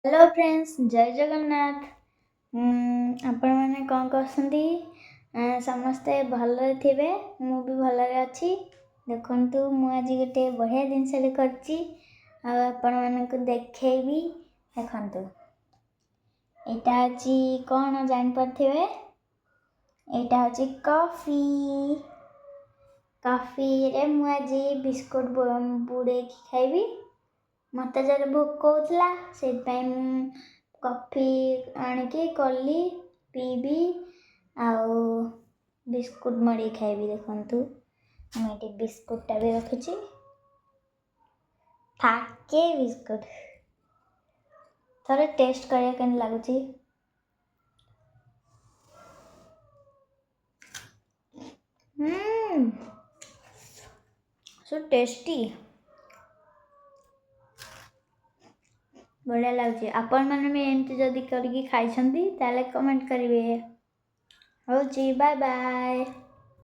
Hello friends जय जगन्नाथ। आपण मैंने कौन करसंती समस्ते भलरे थिबे मु भी भलरे अछि। देखंतु मु आज गोटे बढ़िया जिनसटे करछि आपण मानक देखैबी। देखंतु एटा अछि कोन जान परथिबे एटा अछि कॉफी रे मु आज बिस्कुट बुड़े खाइबी। मत जब भोक होता से कॉफी आणिकी कली पीबी आउ बिस्कुट मड़ी खाइबी। देखंतु मुझे बिस्कुटा भी रखुची थाके बिस्कुट थोड़े टेस्ट करिया केन लागुची। सो टेस्टी बढ़िया लगे। आपण मैंने भी एमती जदि करके खाई ताले कमेंट करेंगे। हो जी बाय बाय।